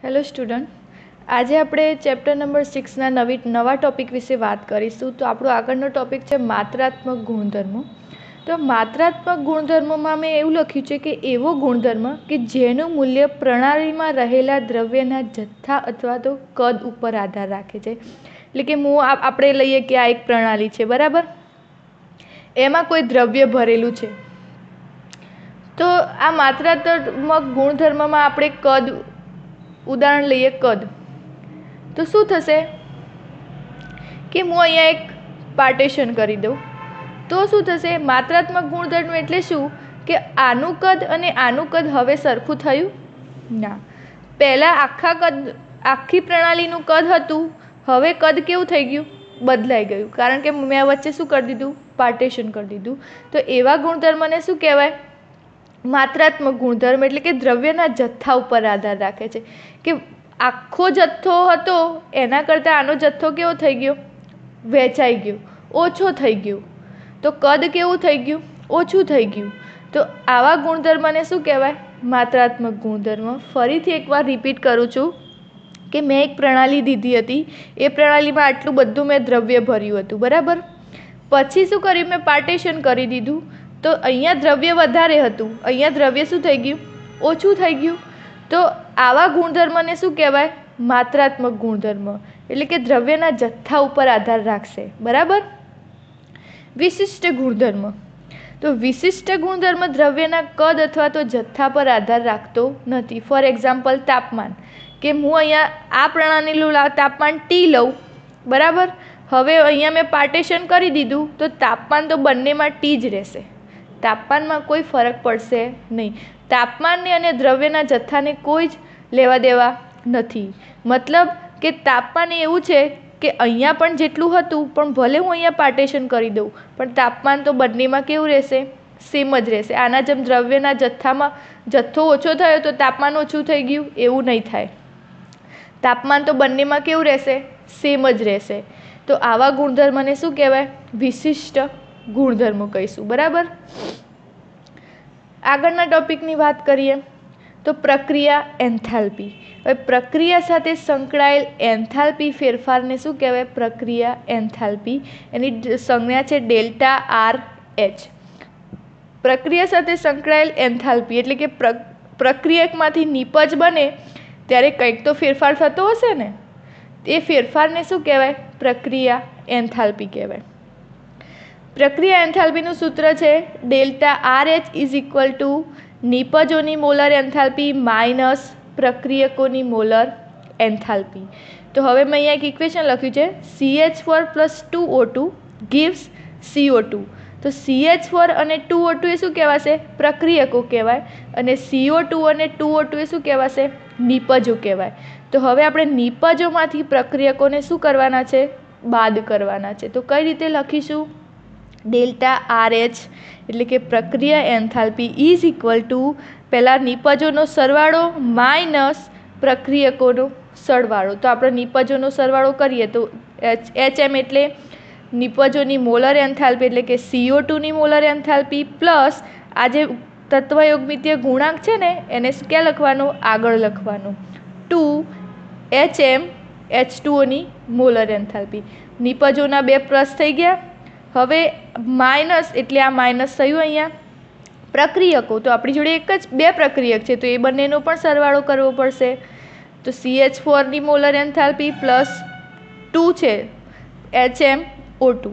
Hello student, આજે આપણે chapter number 6ના નવા ટોપિક વિશે વાત કરીશું. તો આપણો આગળનો ટોપિક છે માત્રાત્મક ગુણધર્મો. તો માત્રાત્મક ગુણધર્મોમાં મેં એવું લખ્યું છે કે એવો ગુણધર્મ કે જેનું મૂલ્ય પ્રણાલીમાં રહેલા દ્રવ્યના જથ્થા અથવા તો કદ ઉપર આધાર રાખે છે. એટલે કે આપણે લઈએ કે આ એક પ્રણાલી છે, બરાબર, એમાં કોઈ દ્રવ્ય ભરેલું છે. તો આ માત્રાત્મક ગુણધર્મમાં આપણે કદ, ઉદાહરણ લઈએ કદ, તો શું થશે કે હું અહીંયા એક પાર્ટીશન કરી દઉં તો શું થશે? માત્રાત્મક ગુણધર્મ એટલે શું કે આનું કદ અને આનું કદ હવે સરખું થયું ના. પહેલાં આખી પ્રણાલીનું કદ હતું, હવે કદ કેવું થઈ ગયું? બદલાઈ ગયું, કારણ કે મેં વચ્ચે શું કરી દીધું? પાર્ટીશન કરી દીધું. તો એવા ગુણધર્મને શું કહેવાય? માત્રાત્મક ગુણધર્મ. એટલે કે દ્રવ્યના જથ્થા ઉપર આધાર રાખે છે કે આખો જથ્થો હતો એના કરતાં આનો જથ્થો કેવો થઈ ગયો? વહેંચાઈ ગયો, ઓછો થઈ ગયો. તો કદ કેવું થઈ ગયું? ઓછું થઈ ગયું. તો આવા ગુણધર્મને શું કહેવાય? માત્રાત્મક ગુણધર્મ. ફરીથી એકવાર રિપીટ કરું છું કે મેં એક પ્રણાલી દીધી હતી, એ પ્રણાલીમાં આટલું બધું મેં દ્રવ્ય ભર્યું હતું, બરાબર. પછી શું કર્યું? મેં પાર્ટીશન કરી દીધું. તો અહીંયા દ્રવ્ય વધારે હતું, અહીંયા દ્રવ્ય શું થઈ ગયું? ઓછું થઈ ગયું. તો આવા ગુણધર્મને શું કહેવાય? માત્રાત્મક ગુણધર્મ. એટલે કે દ્રવ્યના જથ્થા ઉપર આધાર રાખશે, બરાબર. વિશિષ્ટ ગુણધર્મ. તો વિશિષ્ટ ગુણધર્મ દ્રવ્યના કદ અથવા તો જથ્થા પર આધાર રાખતો નથી. ફોર એક્ઝામ્પલ, તાપમાન. કે હું અહીંયા આ પ્રણાલીનું તાપમાન T લઉં, બરાબર. હવે અહીંયા મેં પાર્ટીશન કરી દીધું તો તાપમાન તો બંનેમાં T જ રહેશે, તાપમાનમાં કોઈ ફરક પડશે નહીં. તાપમાનને અને દ્રવ્યના જથ્થાને કોઈ જ લેવા દેવા નથી. મતલબ કે તાપમાન એવું છે કે અહીંયા પણ જેટલું હતું, પણ ભલે હું અહીંયા પાર્ટીશન કરી દઉં પણ તાપમાન તો બંનેમાં કેવું રહેશે? સેમ જ રહેશે. આના જેમ દ્રવ્યના જથ્થામાં જથ્થો ઓછો થયો તો તાપમાન ઓછું થઈ ગયું, એવું નહીં થાય. તાપમાન તો બંનેમાં કેવું રહેશે? સેમ જ રહેશે. તો આવા ગુણધર્મને શું કહેવાય? વિશિષ્ટ ગુણધર્મો કહીશું, બરાબર. આગળના ટોપિકની વાત કરીએ તો પ્રક્રિયા એન્થાલ્પી. હવે પ્રક્રિયા સાથે સંકળાયેલ એન્થાલ્પી ફેરફારને શું કહેવાય? પ્રક્રિયા એન્થાલ્પી. એની સંજ્ઞા છે ΔRH. પ્રક્રિયા સાથે સંકળાયેલ એન્થાલ્પી એટલે કે પ્રક્રિયકમાંથી નીપજ બને ત્યારે કંઈક તો ફેરફાર થતો હશે ને, એ ફેરફારને શું કહેવાય? પ્રક્રિયા એન્થાલ્પી કહેવાય. પ્રક્રિયા એન્થાલ્પીનું સૂત્ર છે ΔRH ઇઝ ઇક્વલ ટુ નીપજોની મોલર એન્થાલ્પી માઇનસ પ્રક્રિયકોની મોલર એન્થાલ્પી. તો હવે મેં અહીંયા એક ઇક્વેશન લખ્યું છે CH4 + 2O2 gives CO2. તો CH4 અને 2O2 એ શું કહેવાશે? પ્રક્રિયકો કહેવાય. અને CO2 અને 2O2 એ શું કહેવાશે? નીપજો કહેવાય. તો હવે આપણે નીપજોમાંથી પ્રક્રિયકોને શું કરવાના છે? બાદ કરવાના છે. તો કઈ રીતે લખીશું? ΔRH એટલે કે પ્રક્રિયા એન્થાલ્પી ઇઝ ઇક્વલ ટુ પહેલાં નીપજોનો સરવાળો માઇનસ પ્રક્રિયકોનો સરવાળો. તો આપણે નીપજોનો સરવાળો કરીએ તો HM એટલે નીપજોની મોલર એન્થાલ્પી એટલે કે CO2ની મોલર એન્થાલ્પી પ્લસ આ જે તત્વયોગમિતીય ગુણાંક છે ને એને ક્યાં લખવાનું? આગળ લખવાનું. 2HM H2Oની મોલર એન્થાલ્પી. નીપજોના 2 પ્લસ થઈ ગયા. હવે માઇનસ એટલે આ માઇનસ થયું અહીંયા. પ્રક્રિયકો તો આપણી જોડે એક જ 2 પ્રક્રિયક છે, તો એ બંનેનો પણ સરવાળો કરવો પડશે. તો CH4ની મોલર એન્થાલ્પી પ્લસ 2 છે HMO2.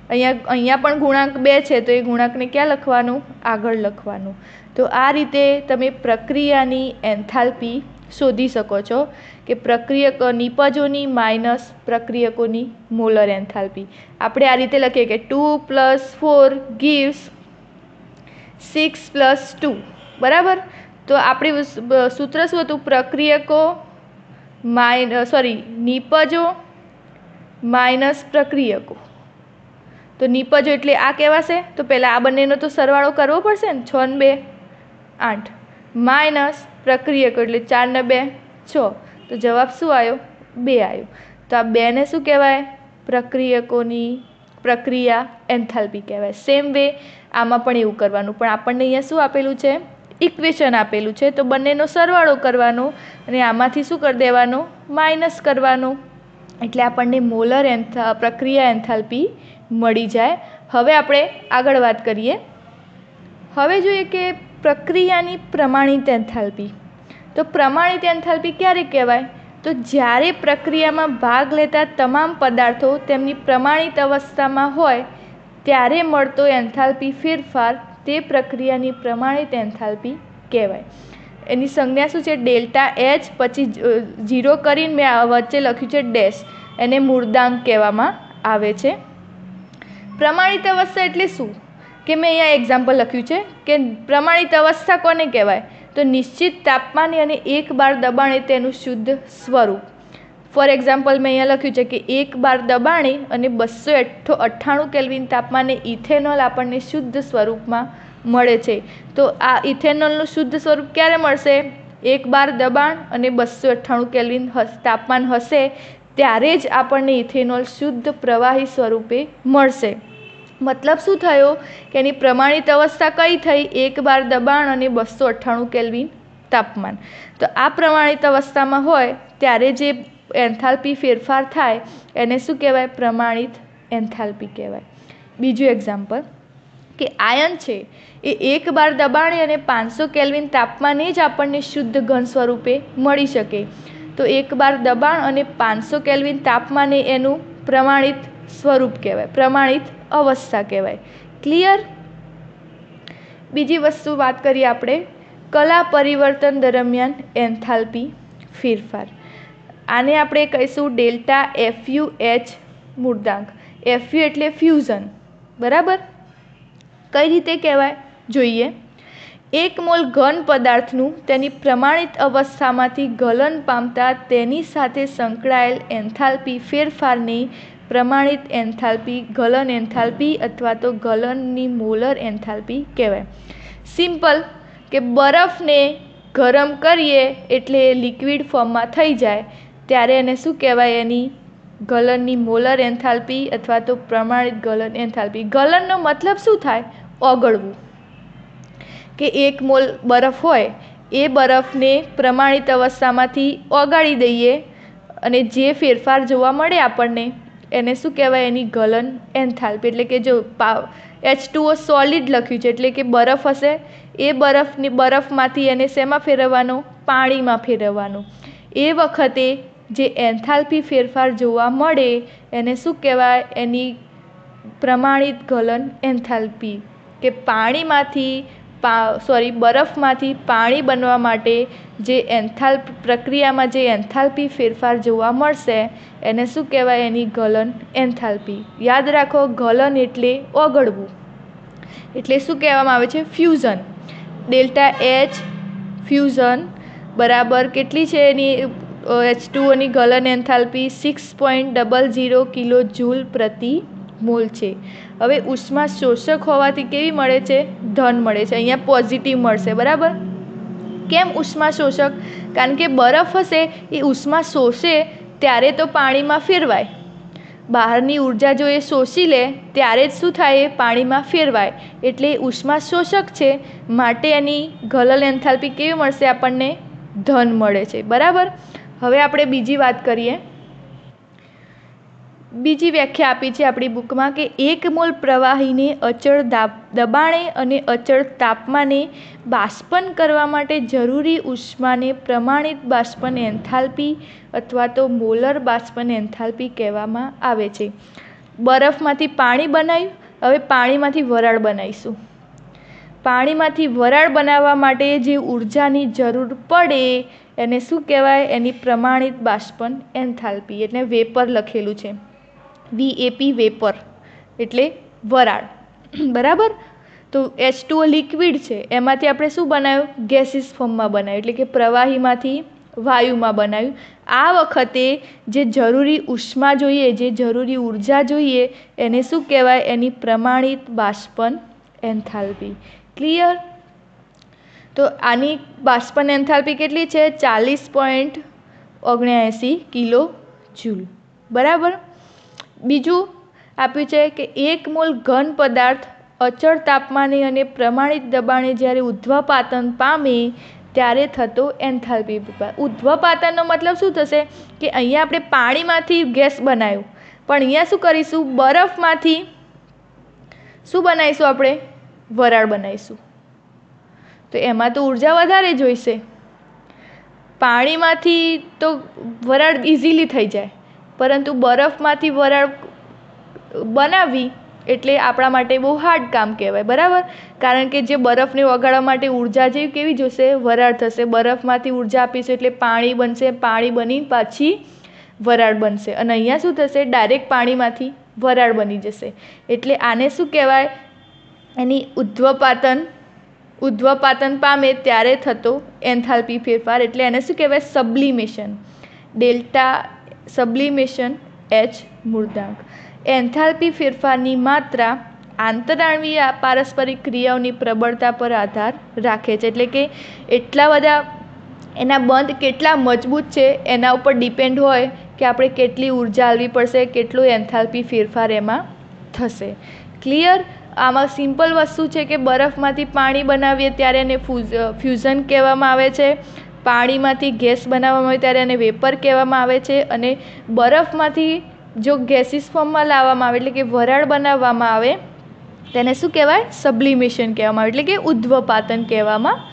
અહીંયા પણ ગુણાંક 2 છે, તો એ ગુણાંકને ક્યાં લખવાનું? આગળ લખવાનું. તો આ રીતે તમે પ્રક્રિયાની એન્થાલ્પી શોધી શકો છો કે પ્રક્રિયક નીપજોની માઇનસ પ્રક્રિયકોની મોલર એન્થાલ્પી. આપણે આ રીતે લખીએ કે 2 + 4 gives 6 + 2, બરાબર. તો આપણી સૂત્ર શું હતું? પ્રક્રિયકો નીપજો માઇનસ પ્રક્રિયકો. તો નીપજો એટલે આ કહેવાશે. તો પહેલાં આ બંનેનો તો સરવાળો કરવો પડશે ને. 6 ને 2 8 માઇનસ પ્રક્રિયકો એટલે 4 ને 2 6. તો જવાબ શું આવ્યો? 2 આવ્યો. તો આ 2ને શું કહેવાય? પ્રક્રિયકોની પ્રક્રિયા એન્થાલ્પી કહેવાય. સેમ વે આમાં પણ એવું કરવાનું, પણ આપણને અહીંયા શું આપેલું છે? ઇક્વેશન આપેલું છે, તો બંનેનો સરવાળો કરવાનો અને આમાંથી શું કરી દેવાનો, માઇનસ કરવાનો, એટલે આપણને મોલર પ્રક્રિયા એન્થાલ્પી મળી જાય. હવે આપણે આગળ વાત કરીએ. હવે જોઈએ કે પ્રક્રિયાની પ્રમાણિત એન્થાલ્પી. તો પ્રમાણિત એન્થાલ્પી ક્યારે કહેવાય? તો જ્યારે પ્રક્રિયામાં ભાગ લેતા તમામ પદાર્થો તેમની પ્રમાણિત અવસ્થામાં હોય ત્યારે મળતો એન્થાલ્પી ફેરફાર તે પ્રક્રિયાની પ્રમાણિત એન્થાલ્પી કહેવાય. એની સંજ્ઞા શું છે? ડેલ્ટા એચ, પછી 0 કરીને મેં વચ્ચે લખ્યું છે ડેશ, એને મૂળાંક કહેવામાં આવે છે. પ્રમાણિત અવસ્થા એટલે શું? કે મેં અહીંયા એક્ઝામ્પલ લખ્યું છે કે પ્રમાણિત અવસ્થા કોને કહેવાય? તો નિશ્ચિત તાપમાને અને 1 બાર દબાણે તેનું શુદ્ધ સ્વરૂપ. ફોર એક્ઝામ્પલ મેં અહીંયા લખ્યું છે કે 1 બાર દબાણે અને 298 કેલ્વિન તાપમાને ઇથેનોલ આપણને શુદ્ધ સ્વરૂપમાં મળે છે. તો આ ઇથેનોલનું શુદ્ધ સ્વરૂપ ક્યારે મળશે? 1 બાર દબાણ અને 298 કેલ્વિન તાપમાન હશે ત્યારે જ આપણને ઇથેનોલ શુદ્ધ પ્રવાહી સ્વરૂપે મળશે. મતલબ શું થયો કે એની પ્રમાણિત અવસ્થા કઈ થઈ? 1 બાર દબાણ અને 298 કેલ્વિન તાપમાન. તો આ પ્રમાણિત અવસ્થામાં હોય ત્યારે જે એન્થાલ્પી ફેરફાર થાય એને શું કહેવાય? પ્રમાણિત એન્થાલ્પી કહેવાય. બીજું એક્ઝામ્પલ કે આયન છે એ 1 બાર દબાણે અને 500 કેલ્વિન તાપમાને જ આપણને શુદ્ધ ઘન સ્વરૂપે મળી શકે. તો 1 બાર દબાણ અને 500 કેલ્વિન તાપમાને એનું પ્રમાણિત સ્વરૂપ કહેવાય, પ્રમાણિત અવસ્થા કહેવાય. ક્લિયર? બીજી વસ્તુ વાત કરીએ આપણે, કલા પરિવર્તન દરમિયાન એન્થાલ્પી ફેરફાર. આને આપણે કહીશું ડેલ્ટા FU H મૂળાંક. FU એટલે ફ્યુઝન, બરાબર? કઈ રીતે કહેવાય જોઈએ. 1 મોલ ઘન પદાર્થનું તેની પ્રમાણિત અવસ્થામાંથી ગલન પામતા તેની સાથે સંકળાયેલ એન્થાલ્પી ફેરફારની પ્રમાણિત એન્થાલ્પી ગલન એન્થાલ્પી અથવા તો ગલનની મોલર એન્થાલ્પી કહેવાય. સિમ્પલ કે બરફને ગરમ કરીએ એટલે એ લિક્વિડ ફોર્મમાં થઈ જાય ત્યારે એને શું કહેવાય? એની ગલનની મોલર એન્થાલ્પી અથવા તો પ્રમાણિત ગલન એન્થાલ્પી. ગલનનો મતલબ શું થાય? ઓગળવું. કે 1 મોલ બરફ હોય એ બરફને પ્રમાણિત અવસ્થામાંથી ઓગાળી દઈએ અને જે ફેરફાર જોવા મળે આપણને એને શું કહેવાય? એની ગલન એન્થાલ્પી. એટલે કે જો H2O સોલિડ લખ્યું છે એટલે કે બરફ હશે, એ બરફમાંથી એને શેમાં ફેરવવાનો? પાણીમાં ફેરવવાનો. એ વખતે જે એન્થાલ્પી ફેરફાર જોવા મળે એને શું કહેવાય? એની પ્રમાણિત ગલન એન્થાલ્પી. કે બરફમાંથી પાણી બનવા માટે જે પ્રક્રિયામાં જે એન્થાલ્પી ફેરફાર જોવા મળશે એને શું કહેવાય? એની ગલન એન્થાલ્પી. યાદ રાખો, ગલન એટલે ઓગળવું. એટલે શું કહેવામાં આવે છે? ફ્યુઝન. ડેલ્ટા H ફ્યુઝન બરાબર કેટલી છે? એની H2O ની ગલન એન્થાલ્પી 6.00 કિલો જૂલ પ્રતિ મોલ છે. હવે ઉષ્મા શોષક હોવાથી કેવી મળે છે? ધન મળે છે. અહીંયા પોઝિટિવ મળશે, બરાબર? કેમ ઉષ્મા શોષક? કારણ કે બરફ હશે એ ઉષ્મા શોષે ત્યારે તો પાણીમાં ફેરવાય. બહારની ઉર્જા જો એ શોષી લે ત્યારે જ શું થાય? એ પાણીમાં ફેરવાય. એટલે ઉષ્મા શોષક છે માટે એની ગલન એન્થાલ્પી કેવી મળશે આપણને? ધન મળે છે, બરાબર? હવે આપણે બીજી વાત કરીએ. બીજી વ્યાખ્યા આપી છે આપણી બુકમાં કે 1 મોલ પ્રવાહીને અચળ દબાણે અને અચળ તાપમાને બાષ્પન કરવા માટે જરૂરી ઉષ્માને પ્રમાણિત બાષ્પન એન્થાલ્પી અથવા તો મોલર બાષ્પન એન્થાલ્પી કહેવામાં આવે છે. બરફમાંથી પાણી બનાવ્યું, હવે પાણીમાંથી વરાળ બનાવીશું. પાણીમાંથી વરાળ બનાવવા માટે જે ઉર્જાની જરૂર પડે એને શું કહેવાય? એની પ્રમાણિત બાષ્પન એન્થાલ્પી. એટલે વેપર લખેલું છે, VAP વેપર એટલે વરાળ, બરાબર? તો H2O લિક્વિડ છે એમાંથી આપણે શું બનાવ્યું? ગેસીસ ફોર્મમાં બનાવ્યું, એટલે કે પ્રવાહીમાંથી વાયુમાં બનાવ્યું. આ વખતે જે જરૂરી ઉષ્મા જોઈએ, જે જરૂરી ઉર્જા જોઈએ એને શું કહેવાય? એની પ્રમાણિત બાષ્પન એન્થાલ્પી. ક્લિયર? તો આની બાષ્પન એન્થાલ્પી કેટલી છે? 40.79 કિલો જૂલ, બરાબર? બીજું આપ્યું છે કે 1 મોલ ઘન પદાર્થ અચળ તાપમાને અને પ્રમાણિત દબાણે જ્યારે ઉધ્વપાતન પામે ત્યારે થતો એન્થાલ્પી ફેરફાર. ઉધ્વપાતનનો મતલબ શું થશે કે અહીંયા આપણે પાણીમાંથી ગેસ બનાવ્યું, પણ અહીંયા શું કરીશું, બરફમાંથી શું બનાવીશું, આપણે વરાળ બનાવીશું. તો એમાં તો ઉર્જા વધારે જોઈશે. પાણીમાંથી તો વરાળ ઇઝીલી થઈ જાય, પરંતુ બરફમાંથી વરાળ બનાવવી એટલે આપણા માટે બહુ હાર્ડ કામ કહેવાય, બરાબર. કારણ કે જે બરફને ઓગાળવા માટે ઉર્જા જેવી કેવી જોશે, વરાળ થશે. બરફમાંથી ઉર્જા આપીશું એટલે પાણી બનશે, પાણી બની પાછી વરાળ બનશે. અને અહીંયા શું થશે, ડાયરેક્ટ પાણીમાંથી વરાળ બની જશે. એટલે આને શું કહેવાય, એની ઉધ્વપાતન પામે ત્યારે થતો એન્થાલ્પી ફેરફાર. એટલે એને શું કહેવાય, સબ્લિમેશન. ડેલ્ટા સબ્લિમેશન એચ મૂળાંક. એન્થાલ્પી ફેરફારની માત્રા આંતરાણવીય પારસ્પરિક ક્રિયાઓની પ્રબળતા પર આધાર રાખે છે. એટલે કે એટલા બધા એના બંધ કેટલા મજબૂત છે એના ઉપર ડિપેન્ડ હોય કે આપણે કેટલી ઉર્જા આપવી પડશે, કેટલું એન્થાલ્પી ફેરફાર એમાં થશે. ક્લિયર. આમાં સિમ્પલ વસ્તુ છે કે બરફમાંથી પાણી બનાવીએ ત્યારે એને ફ્યુઝન કહેવામાં આવે છે. પાણીમાંથી ગેસ બનાવવામાં આવે ત્યારે એને વેપર કહેવામાં આવે છે. અને બરફમાંથી જો ગેસીસ ફોર્મમાં લાવવામાં આવે એટલે કે વરાળ બનાવવામાં આવે તેને શું કહેવાય, સબ્લિમેશન કહેવામાં આવે, એટલે કે ઉધ્વપાતન કહેવામાં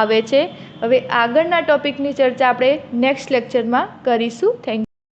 આવે છે. હવે આગળના ટોપિકની ચર્ચા આપણે નેક્સ્ટ લેક્ચરમાં કરીશું. Thank you.